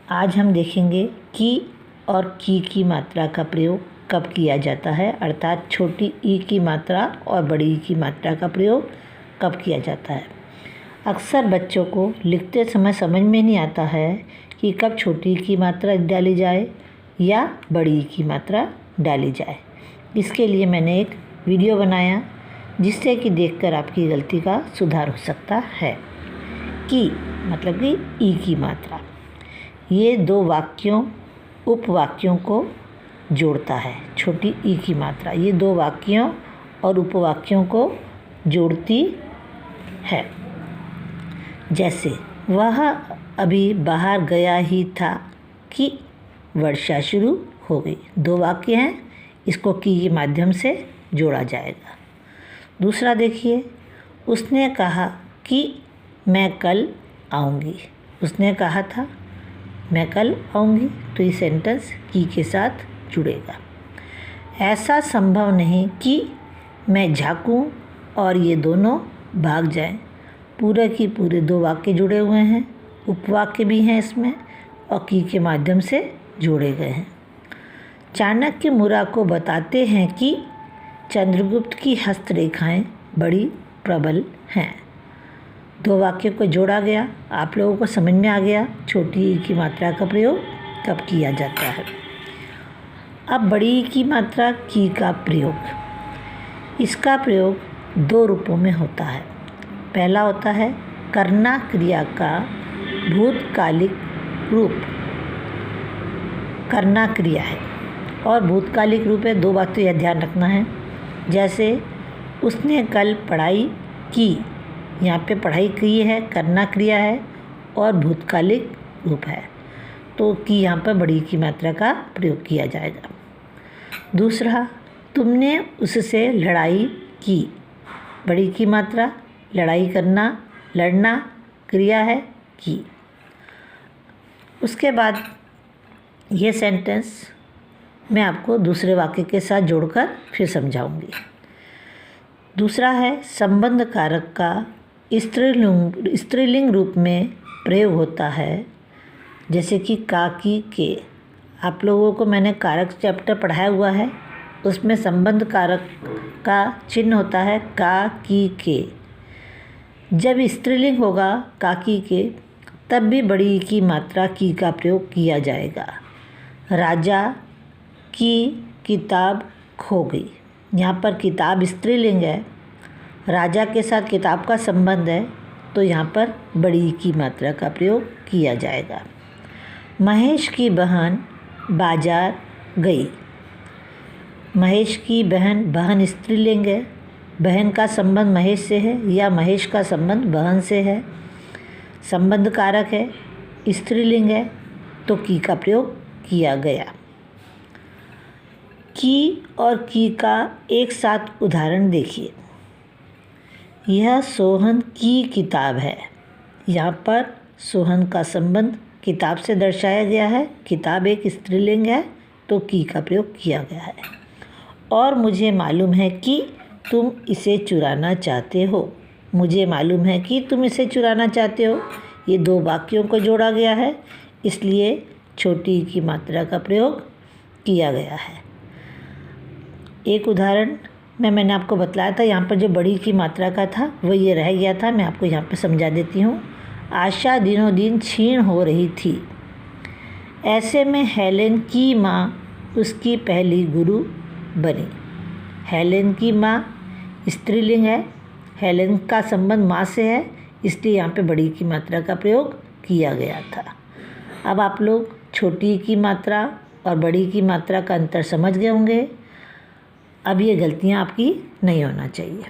आज हम देखेंगे की और की मात्रा का प्रयोग कब किया जाता है, अर्थात छोटी ई की मात्रा और बड़ी ई की मात्रा का प्रयोग कब किया जाता है। अक्सर बच्चों को लिखते समय समझ में नहीं आता है कि कब छोटी ई की मात्रा डाली जाए या बड़ी ई की मात्रा डाली जाए। इसके लिए मैंने एक वीडियो बनाया जिससे कि देखकर आपकी गलती का सुधार हो सकता है। की मतलब कि ई की मात्रा, ये दो वाक्यों उपवाक्यों को जोड़ता है। छोटी ई की मात्रा ये दो वाक्यों और उपवाक्यों को जोड़ती है। जैसे वह अभी बाहर गया ही था कि वर्षा शुरू हो गई। दो वाक्य हैं, इसको की के माध्यम से जोड़ा जाएगा। दूसरा देखिए, उसने कहा कि मैं कल आऊँगी। उसने कहा था मैं कल आऊँगी, तो ये सेंटेंस की के साथ जुड़ेगा। ऐसा संभव नहीं कि मैं झाँकूं और ये दोनों भाग जाएं। पूरे की पूरे दो वाक्य जुड़े हुए हैं, उपवाक्य भी हैं इसमें और की के माध्यम से जोड़े गए हैं। चाणक्य मुरा को बताते हैं कि चंद्रगुप्त की हस्तरेखाएं बड़ी प्रबल हैं। दो वाक्यों को जोड़ा गया, आप लोगों को समझ में आ गया छोटी ई की मात्रा का प्रयोग कब किया जाता है। अब बड़ी ई की मात्रा की का प्रयोग, इसका प्रयोग दो रूपों में होता है। पहला होता है करना क्रिया का भूतकालिक रूप, करना क्रिया है और भूतकालिक रूप है। दो बात तो यह ध्यान रखना है, जैसे उसने कल पढ़ाई की, यहाँ पे पढ़ाई की है, करना क्रिया है और भूतकालिक रूप है, तो कि यहाँ पर बड़ी की मात्रा का प्रयोग किया जाएगा। दूसरा, तुमने उससे लड़ाई की, बड़ी की मात्रा, लड़ाई करना, लड़ना क्रिया है की। उसके बाद ये सेंटेंस मैं आपको दूसरे वाक्य के साथ जोड़कर फिर समझाऊंगी। दूसरा है संबंध कारक का स्त्रीलिंग रूप में प्रयोग होता है, जैसे कि का की के। आप लोगों को मैंने कारक चैप्टर पढ़ाया हुआ है, उसमें संबंध कारक का चिन्ह होता है का की के। जब स्त्रीलिंग होगा का की के, तब भी बड़ी ई की मात्रा की का प्रयोग किया जाएगा। राजा की किताब खो गई, यहाँ पर किताब स्त्रीलिंग है, राजा के साथ किताब का संबंध है, तो यहाँ पर बड़ी ई की मात्रा का प्रयोग किया जाएगा। महेश की बहन बाजार गई, महेश की बहन, बहन स्त्रीलिंग है, बहन का संबंध महेश से है या महेश का संबंध बहन से है, संबंध कारक है, स्त्रीलिंग है, तो की का प्रयोग किया गया। की और की का एक साथ उदाहरण देखिए। यह सोहन की किताब है, यहाँ पर सोहन का संबंध किताब से दर्शाया गया है, किताब एक स्त्रीलिंग है, तो की का प्रयोग किया गया है। और मुझे मालूम है कि तुम इसे चुराना चाहते हो, मुझे मालूम है कि तुम इसे चुराना चाहते हो, ये दो वाक्यों को जोड़ा गया है, इसलिए छोटी ई की मात्रा का प्रयोग किया गया है। एक उदाहरण मैंने आपको बतलाया था, यहाँ पर जो बड़ी की मात्रा का था वो ये रह गया था, मैं आपको यहाँ पे समझा देती हूँ। आशा दिनों दिन क्षीण हो रही थी, ऐसे में हेलेन की माँ उसकी पहली गुरु बनी। हेलेन की माँ स्त्रीलिंग है, हेलेन का संबंध माँ से है, इसलिए यहाँ पे बड़ी की मात्रा का प्रयोग किया गया था। अब आप लोग छोटी की मात्रा और बड़ी की मात्रा का अंतर समझ गए होंगे। अब ये गलतियाँ आपकी नहीं होना चाहिए।